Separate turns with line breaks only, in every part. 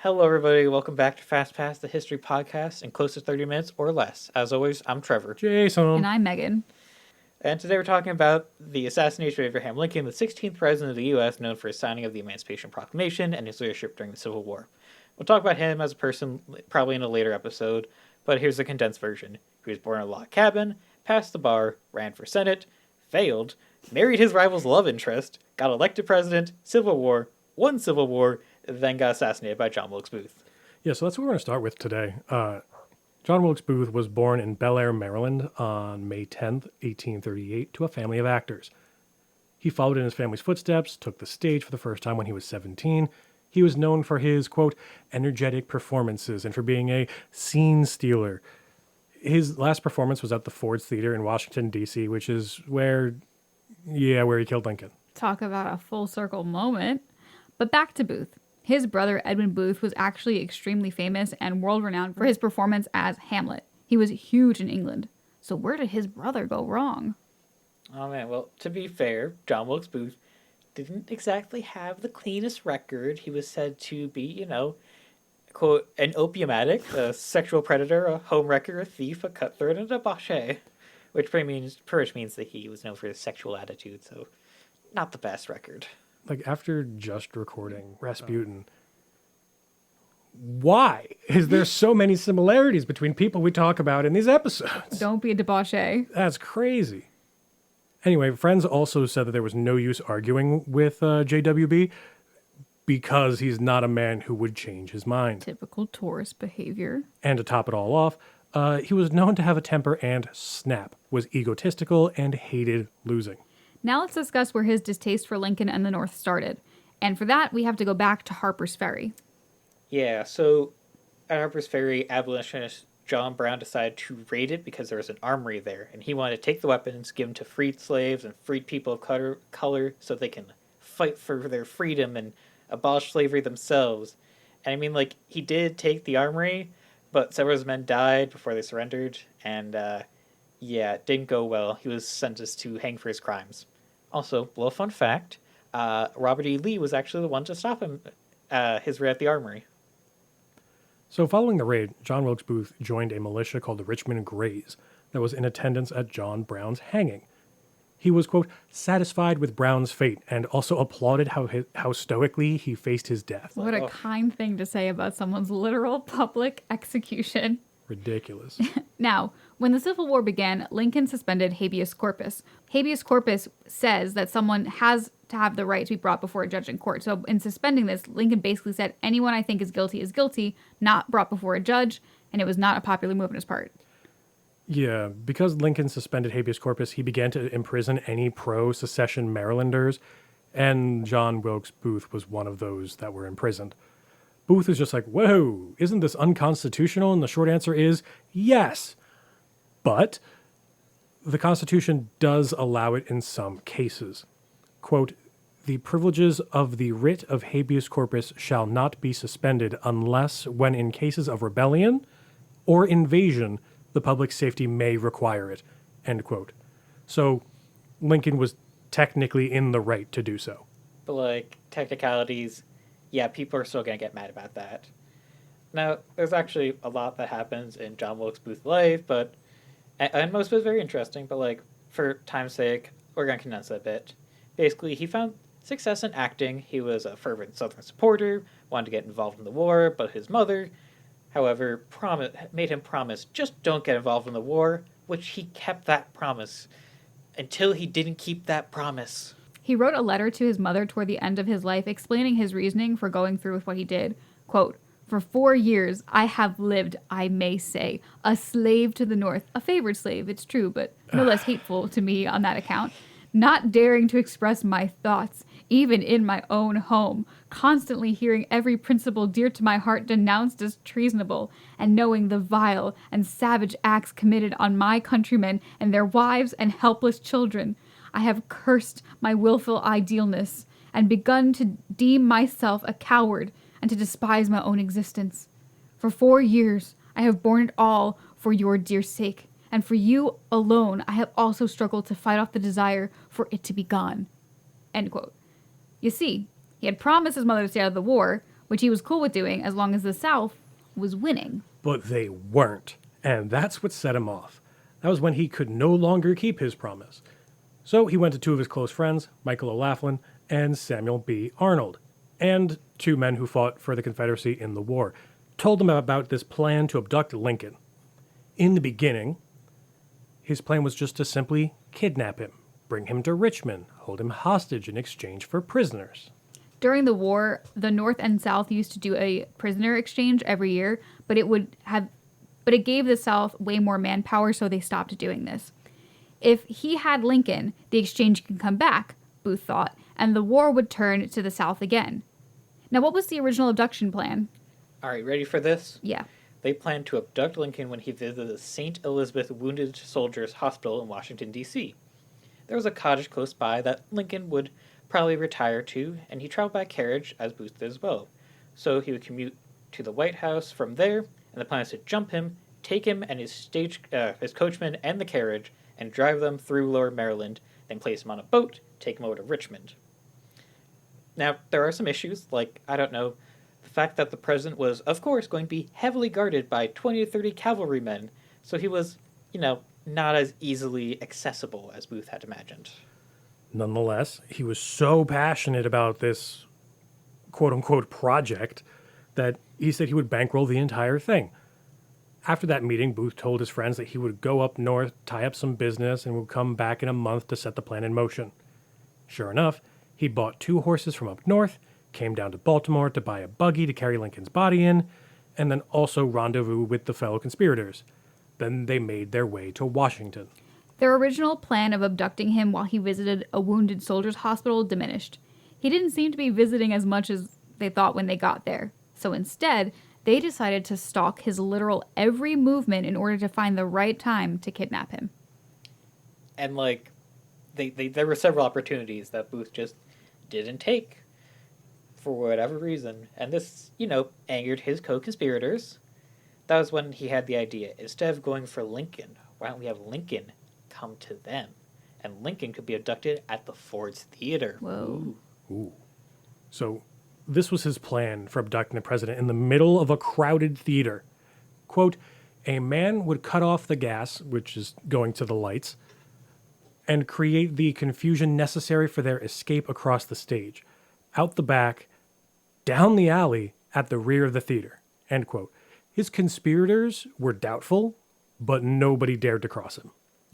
Hello, everybody. Welcome back to Fast Pass, the history podcast in close to 30 minutes or less. As always, I'm Trevor.
Jason.
And I'm Megan.
And today we're talking about the assassination of Abraham Lincoln, the 16th president of the U.S., known for his signing of the Emancipation Proclamation and his leadership during the Civil War. We'll talk about him as a person probably in a later episode, but here's the condensed version. He was born in a log cabin, passed the bar, ran for Senate, failed, married his rival's love interest, got elected president, Civil War, won Civil War, then got assassinated by John Wilkes Booth.
Yeah, so that's what we're going to start with today. John Wilkes Booth was born in Bel Air, Maryland on May 10th, 1838, to a family of actors. He followed in his family's footsteps, took the stage for the first time when he was 17. He was known for his, quote, energetic performances and for being a scene stealer. His last performance was at the Ford's Theater in Washington, D.C., which is where he killed Lincoln.
Talk about a full circle moment. But back to Booth. His brother, Edwin Booth, was actually extremely famous and world-renowned for his performance as Hamlet. He was huge in England. So where did his brother go wrong?
Oh man, well, to be fair, John Wilkes Booth didn't exactly have the cleanest record. He was said to be, quote, an opium addict, a sexual predator, a homewrecker, a thief, a cutthroat, and a debauchee. Which pretty much means that he was known for his sexual attitude, so not the best record.
Like, after just recording Rasputin, why is there so many similarities between people we talk about in these episodes?
Don't be a debauchee.
That's crazy. Anyway, friends also said that there was no use arguing with JWB because he's not a man who would change his mind.
Typical tourist behavior.
And to top it all off, he was known to have a temper and snap, was egotistical, and hated losing.
Now let's discuss where his distaste for Lincoln and the North started. And for that, we have to go back to Harper's Ferry.
Yeah, so at Harper's Ferry, abolitionist John Brown decided to raid it because there was an armory there, and he wanted to take the weapons, give them to freed slaves and freed people of color so they can fight for their freedom and abolish slavery themselves. And I mean, he did take the armory, but several of his men died before they surrendered, and it didn't go well. He was sentenced to hang for his crimes. Also, a little fun fact, Robert E. Lee was actually the one to stop him, his raid at the armory.
So following the raid, John Wilkes Booth joined a militia called the Richmond Greys that was in attendance at John Brown's hanging. He was, quote, satisfied with Brown's fate and also applauded how stoically he faced his death.
What a kind thing to say about someone's literal public execution.
Ridiculous.
Now, when the Civil War began, Lincoln suspended habeas corpus. Habeas corpus says that someone has to have the right to be brought before a judge in court. So in suspending this, Lincoln basically said anyone I think is guilty, not brought before a judge, and it was not a popular move on his part.
Yeah, because Lincoln suspended habeas corpus, he began to imprison any pro-secession Marylanders, and John Wilkes Booth was one of those that were imprisoned. Booth is just like, whoa, isn't this unconstitutional? And the short answer is yes. But the Constitution does allow it in some cases. Quote, the privileges of the writ of habeas corpus shall not be suspended unless when in cases of rebellion or invasion, the public safety may require it, end quote. So Lincoln was technically in the right to do so.
But technicalities, yeah, people are still going to get mad about that. Now, there's actually a lot that happens in John Wilkes Booth's life, and most of it is very interesting, but for time's sake, we're going to condense it a bit. Basically, he found success in acting. He was a fervent Southern supporter, wanted to get involved in the war, but his mother, however, made him promise, just don't get involved in the war, which he kept that promise until he didn't keep that promise.
He wrote a letter to his mother toward the end of his life explaining his reasoning for going through with what he did. Quote, for 4 years I have lived, I may say, a slave to the North, a favored slave, it's true, but no less hateful to me on that account, not daring to express my thoughts, even in my own home, constantly hearing every principle dear to my heart denounced as treasonable, and knowing the vile and savage acts committed on my countrymen and their wives and helpless children. I have cursed my willful idealness, and begun to deem myself a coward, and to despise my own existence. For 4 years I have borne it all for your dear sake, and for you alone I have also struggled to fight off the desire for it to be gone. End quote. You see, he had promised his mother to stay out of the war, which he was cool with doing as long as the South was winning.
But they weren't, and that's what set him off. That was when he could no longer keep his promise. So he went to two of his close friends, Michael O'Laughlin and Samuel B. Arnold, and two men who fought for the Confederacy in the war, told them about this plan to abduct Lincoln. In the beginning, his plan was just to simply kidnap him, bring him to Richmond, hold him hostage in exchange for prisoners.
During the war, the North and South used to do a prisoner exchange every year, but it gave the South way more manpower, so they stopped doing this. If he had Lincoln, the exchange could come back, Booth thought, and the war would turn to the South again. Now, what was the original abduction plan?
All right, ready for this?
Yeah.
They planned to abduct Lincoln when he visited the St. Elizabeth Wounded Soldiers Hospital in Washington, D.C. There was a cottage close by that Lincoln would probably retire to, and he traveled by carriage, as Booth did as well. So he would commute to the White House from there, and the plan is to jump him, take him and his coachman and the carriage, and drive them through Lower Maryland, then place him on a boat, take him over to Richmond. Now, there are some issues, like, the fact that the president was, of course, going to be heavily guarded by 20 to 30 cavalrymen, so he was, not as easily accessible as Booth had imagined.
Nonetheless, he was so passionate about this quote-unquote project that he said he would bankroll the entire thing. After that meeting, Booth told his friends that he would go up north, tie up some business, and would come back in a month to set the plan in motion. Sure enough, he bought 2 horses from up north, came down to Baltimore to buy a buggy to carry Lincoln's body in, and then also rendezvous with the fellow conspirators. Then they made their way to Washington.
Their original plan of abducting him while he visited a wounded soldiers' hospital diminished. He didn't seem to be visiting as much as they thought when they got there. So instead, they decided to stalk his literal every movement in order to find the right time to kidnap him.
And, there were several opportunities that Booth just didn't take for whatever reason. And this, angered his co-conspirators. That was when he had the idea. Instead of going for Lincoln, why don't we have Lincoln come to them? And Lincoln could be abducted at the Ford's Theater.
Whoa.
Ooh. So this was his plan for abducting the president in the middle of a crowded theater. Quote, a man would cut off the gas, which is going to the lights, and create the confusion necessary for their escape across the stage, out the back, down the alley, at the rear of the theater. End quote. His conspirators were doubtful, but nobody dared to cross him.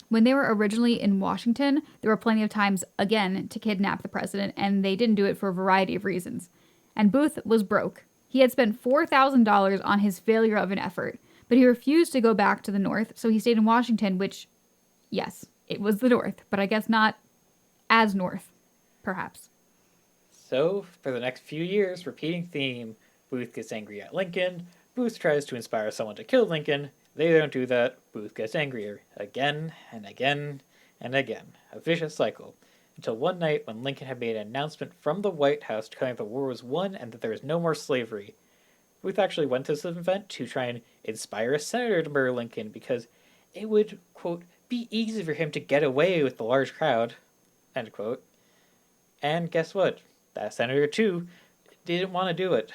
When they were originally in Washington, there were plenty of times, again, to kidnap the president, and they didn't do it for a variety of reasons. And Booth was broke. He had spent $4,000 on his failure of an effort, but he refused to go back to the North, so he stayed in Washington, which, yes, it was the North, but I guess not as North, perhaps.
So, for the next few years, repeating theme, Booth gets angry at Lincoln, Booth tries to inspire someone to kill Lincoln, they don't do that, Booth gets angrier, again and again and again. A vicious cycle. Until one night when Lincoln had made an announcement from the White House declaring the war was won and that there was no more slavery. Booth actually went to this event to try and inspire a senator to murder Lincoln because it would, quote, be easy for him to get away with the large crowd, end quote. And guess what? That senator, too, didn't want to do it.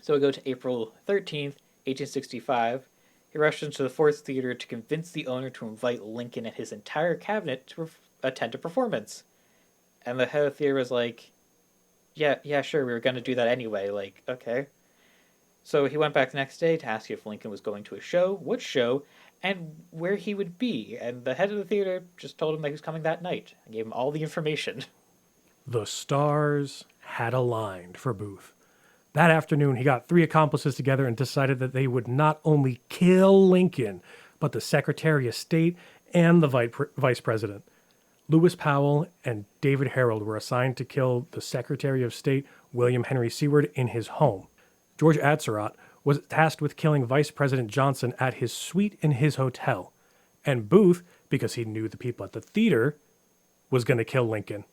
So we go to April 13th, 1865. He rushed into the Ford's Theater to convince the owner to invite Lincoln and his entire cabinet to attend a performance. And the head of the theater was like, yeah, sure, we were going to do that anyway, okay. So he went back the next day to ask if Lincoln was going to a show, what show, and where he would be. And the head of the theater just told him that he was coming that night and gave him all the information.
The stars had aligned for Booth. That afternoon, he got 3 accomplices together and decided that they would not only kill Lincoln, but the Secretary of State and the Vice President. Lewis Powell and David Harold were assigned to kill the Secretary of State, William Henry Seward, in his home. George Atzerodt was tasked with killing Vice President Johnson at his suite in his hotel. And Booth, because he knew the people at the theater, was going to kill Lincoln.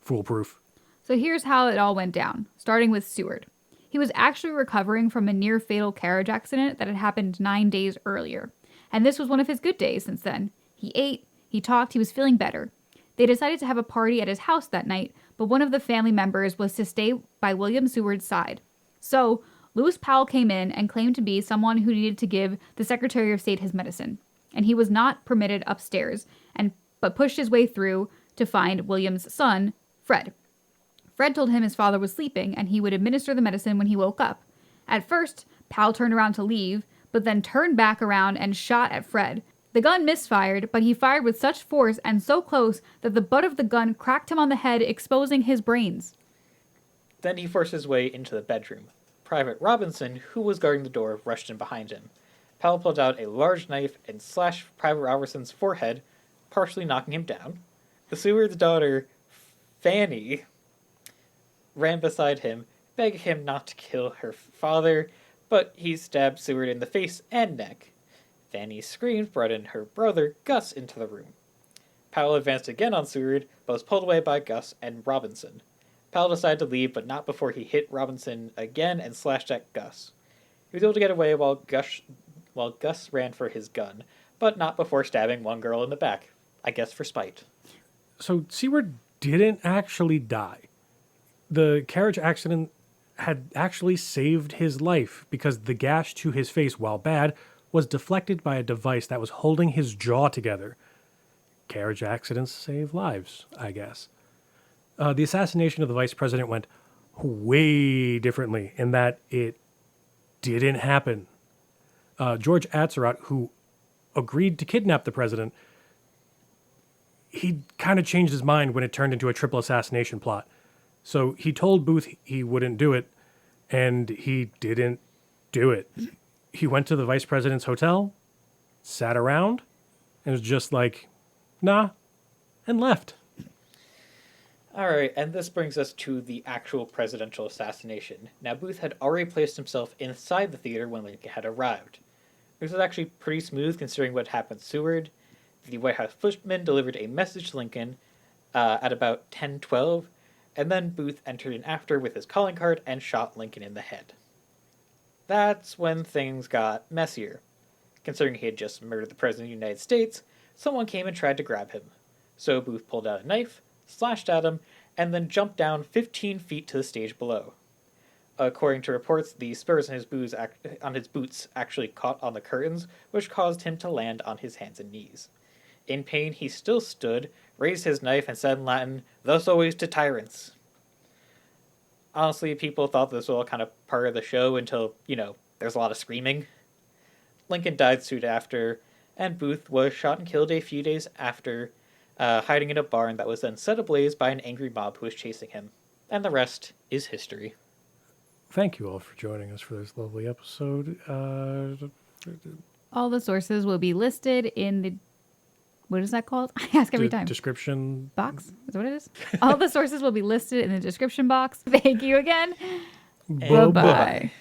Foolproof.
So here's how it all went down, starting with Seward. He was actually recovering from a near-fatal carriage accident that had happened 9 days earlier. And this was one of his good days since then. He ate, he talked, he was feeling better. They decided to have a party at his house that night, but one of the family members was to stay by William Seward's side. So, Lewis Powell came in and claimed to be someone who needed to give the Secretary of State his medicine, and he was not permitted upstairs, but pushed his way through to find William's son, Fred. Fred told him his father was sleeping and he would administer the medicine when he woke up. At first, Powell turned around to leave, but then turned back around and shot at Fred. The gun misfired, but he fired with such force and so close that the butt of the gun cracked him on the head, exposing his brains.
Then he forced his way into the bedroom. Private Robinson, who was guarding the door, rushed in behind him. Powell pulled out a large knife and slashed Private Robinson's forehead, partially knocking him down. Seward's daughter, Fanny, ran beside him, begging him not to kill her father, but he stabbed Seward in the face and neck. Fanny's screams brought in her brother, Gus, into the room. Powell advanced again on Seward, but was pulled away by Gus and Robinson. Powell decided to leave, but not before he hit Robinson again and slashed at Gus. He was able to get away while Gus ran for his gun, but not before stabbing one girl in the back, I guess for spite.
So Seward didn't actually die. The carriage accident had actually saved his life because the gash to his face, while bad, was deflected by a device that was holding his jaw together. Carriage accidents save lives, I guess. The assassination of the vice president went way differently in that it didn't happen. George Atzerodt, who agreed to kidnap the president, he kind of changed his mind when it turned into a triple assassination plot. So he told Booth he wouldn't do it, and he didn't do it. He went to the vice president's hotel, sat around, and was just like, nah, and left.
All right, and this brings us to the actual presidential assassination. Now, Booth had already placed himself inside the theater when Lincoln had arrived. This was actually pretty smooth considering what happened to Seward. The White House footman delivered a message to Lincoln at about 10:12, and then Booth entered in after with his calling card and shot Lincoln in the head. That's when things got messier. Considering he had just murdered the President of the United States, someone came and tried to grab him. So Booth pulled out a knife, slashed at him, and then jumped down 15 feet to the stage below. According to reports, the spurs on his boots actually caught on the curtains, which caused him to land on his hands and knees. In pain, he still stood, raised his knife, and said in Latin, "Thus always to tyrants." Honestly, people thought this was all kind of part of the show until, there's a lot of screaming. Lincoln died soon after, and Booth was shot and killed a few days after, hiding in a barn that was then set ablaze by an angry mob who was chasing him. And the rest is history.
Thank you all for joining us for this lovely episode.
All the sources will be listed in the... What is that called? I ask every time.
Description
Box? Is that what it is? All the sources will be listed in the description box. Thank you again.
Bye-bye.
Bye-bye.